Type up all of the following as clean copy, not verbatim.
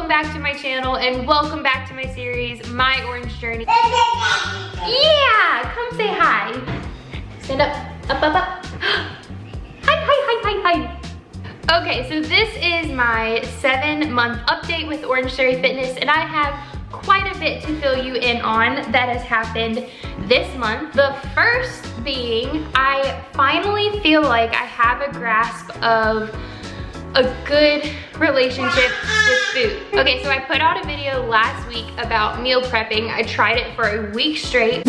Welcome back to my channel and welcome back to my series, My Orange Journey. Yeah, come say hi. Stand up, up, up, up. Hi. Okay, so this is my 7-month update with Orange Theory Fitness, and I have quite a bit to fill you in on that has happened this month. The first being, I finally feel like I have a grasp of a good relationship with food. Okay, so I put out a video last week about meal prepping. I tried it for a week straight.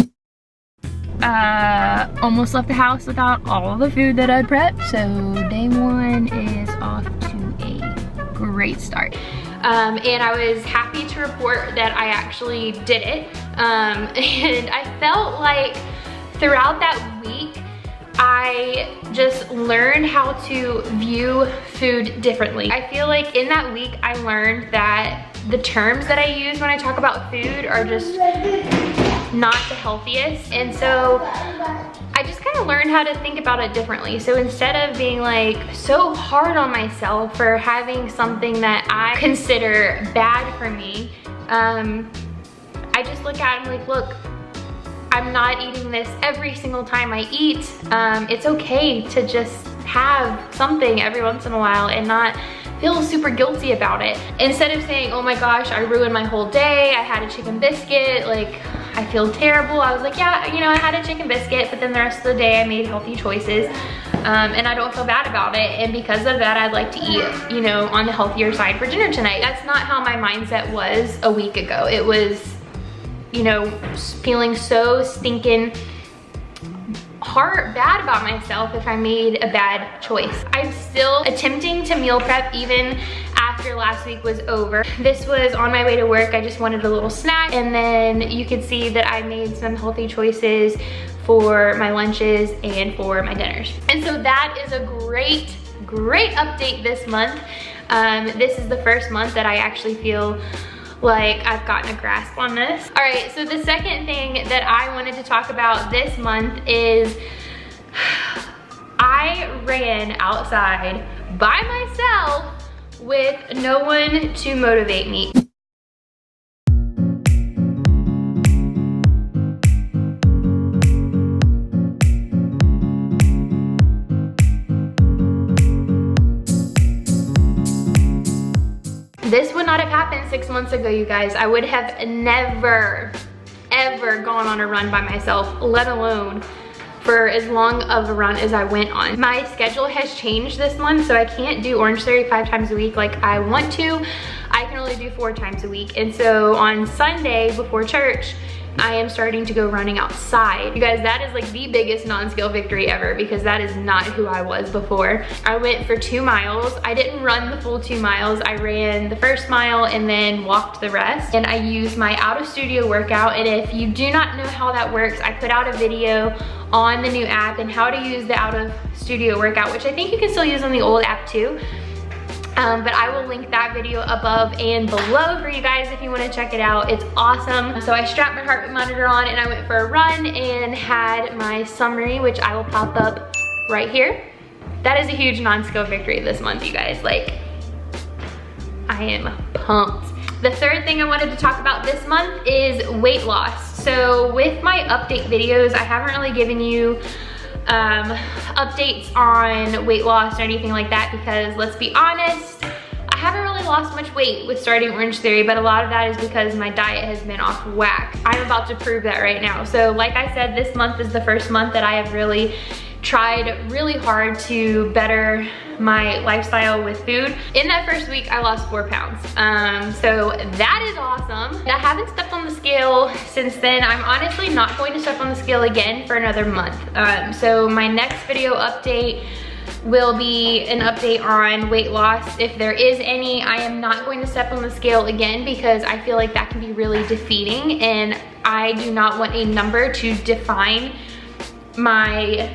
Almost left the house without all of the food that I'd prepped, so day one is off to a great start. And I was happy to report that I actually did it. And I felt like throughout that week, I just learned how to view food differently. I feel like in that week, I learned that the terms that I use when I talk about food are just not the healthiest. And so I just kind of learned how to think about it differently. So instead of being like so hard on myself for having something that I consider bad for me, I just look at it and like, look, I'm not eating this every single time I eat. It's okay to just have something every once in a while and not feel super guilty about it. Instead of saying, oh my gosh, I ruined my whole day, I had a chicken biscuit, like I feel terrible. I was like, yeah, you know, I had a chicken biscuit, but then the rest of the day I made healthy choices. And I don't feel bad about it. And because of that, I'd like to eat, you know, on the healthier side for dinner tonight. That's not how my mindset was a week ago. It was, you know, feeling so stinking bad about myself if I made a bad choice. I'm still attempting to meal prep even after last week was over. This was on my way to work. I just wanted a little snack, and then you could see that I made some healthy choices for my lunches and for my dinners. And so that is a great update this month. This is the first month that I actually feel like I've gotten a grasp on this. All right, so the second thing that I wanted to talk about this month is I ran outside by myself with no one to motivate me. This would not have happened 6 months ago, you guys. I would have never, ever gone on a run by myself, let alone for as long of a run as I went on. My schedule has changed this month, so I can't do Orange Theory 5 times a week like I want to. I can only do 4 times a week. And so on Sunday before church, I am starting to go running outside. You guys, that is like the biggest non-scale victory ever, because that is not who I was before. I went for 2 miles. I didn't run the full 2 miles. I ran the first mile and then walked the rest. And I used my out of studio workout. And if you do not know how that works, I put out a video on the new app and how to use the out of studio workout, which I think you can still use on the old app too. But I will link that video above and below for you guys if you want to check it out. It's awesome. So I strapped my heart rate monitor on and I went for a run and had my summary, which I will pop up right here. That is a huge non-scale victory this month, you guys. Like, I am pumped. The third thing I wanted to talk about this month is weight loss. So with my update videos, I haven't really given you updates on weight loss or anything like that, because let's be honest, I haven't really lost much weight with starting Orange Theory, but a lot of that is because my diet has been off whack. I'm about to prove that right now. So like I said, this month is the first month that I have really tried really hard to better my lifestyle with food. In that first week, I lost 4 pounds. So that is awesome. I haven't stepped on the scale since then. I'm honestly not going to step on the scale again for another month. So my next video update will be an update on weight loss. If there is any, I am not going to step on the scale again because I feel like that can be really defeating, and I do not want a number to define my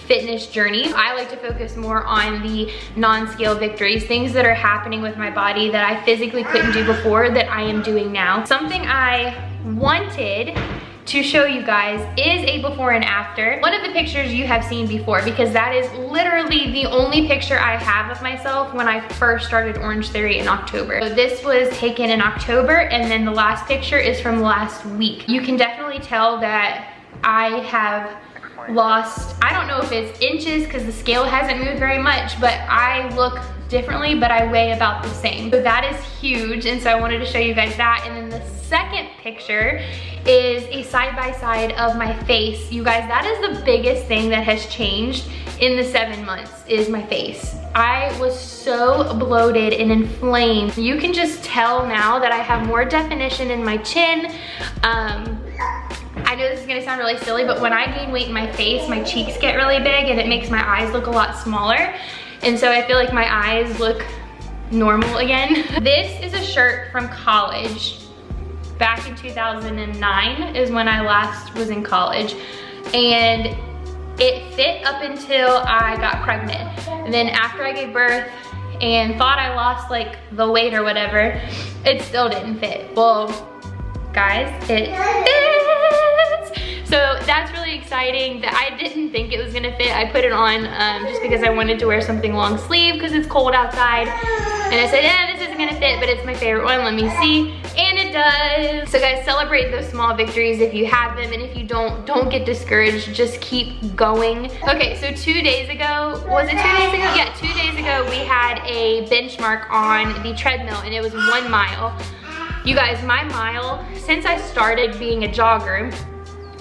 fitness journey. I like to focus more on the non-scale victories, things that are happening with my body that I physically couldn't do before that I am doing now. Something I wanted to show you guys is a before and after. One of the pictures you have seen before, because that is literally the only picture I have of myself when I first started Orange Theory in October. So this was taken in October, and then the last picture is from last week. You can definitely tell that I have lost, I don't know if it's inches because the scale hasn't moved very much, but I look differently, but I weigh about the same. So that is huge, and so I wanted to show you guys that. And then the second picture is a side-by-side of my face. You guys, that is the biggest thing that has changed in the 7 months is my face. I was so bloated and inflamed. You can just tell now that I have more definition in my chin. I know this is gonna sound really silly, but when I gain weight in my face, my cheeks get really big and it makes my eyes look a lot smaller. And so I feel like my eyes look normal again. This is a shirt from college. Back in 2009 is when I last was in college. And it fit up until I got pregnant. And then after I gave birth and thought I lost like the weight or whatever, it still didn't fit. Well, guys, it fits. So that's really exciting. That I didn't think it was gonna fit. I put it on just because I wanted to wear something long sleeve because it's cold outside. And I said, yeah, this isn't gonna fit, but it's my favorite one, let me see. And it does. So guys, celebrate those small victories if you have them, and if you don't get discouraged, just keep going. Okay, so 2 days ago, was it 2 days ago? Yeah, 2 days ago, we had a benchmark on the treadmill, and it was 1 mile. You guys, my mile, since I started being a jogger,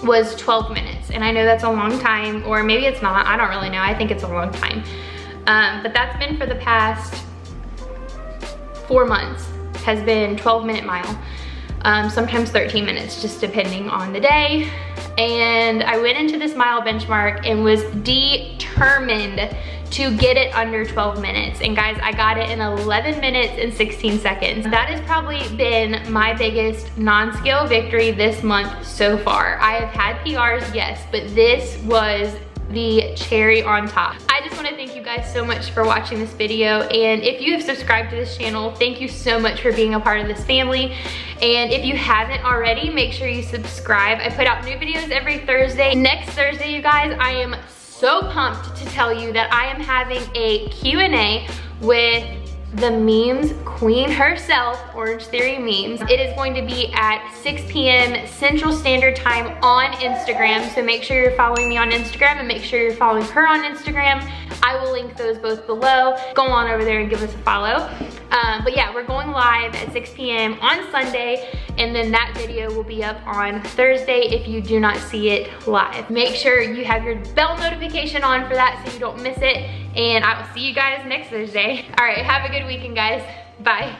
was 12 minutes. And I know that's a long time, or maybe it's not, I don't really know. I think it's a long time. But that's been for the past 4 months, has been 12-minute mile. Sometimes 13 minutes, just depending on the day. And I went into this mile benchmark and was determined to get it under 12 minutes. And guys, I got it in 11 minutes and 16 seconds. That has probably been my biggest non-scale victory this month so far. I have had PRs, yes, but this was the cherry on top. I just want to thank you guys so much for watching this video, and if you have subscribed to this channel, thank you so much for being a part of this family. And if you haven't already, make sure you subscribe. I put out new videos every Thursday. Next Thursday, you guys, I am so pumped to tell you that I am having a Q&A with the memes queen herself, Orange Theory Memes. It is going to be at 6 p.m. Central Standard Time on Instagram, so make sure you're following me on Instagram and make sure you're following her on Instagram. I will link those both below. Go on over there and give us a follow. But yeah, we're going live at 6 p.m. on Sunday, and then that video will be up on Thursday if you do not see it live. Make sure you have your bell notification on for that so you don't miss it, and I will see you guys next Thursday. All right, have a good weekend, guys. Bye.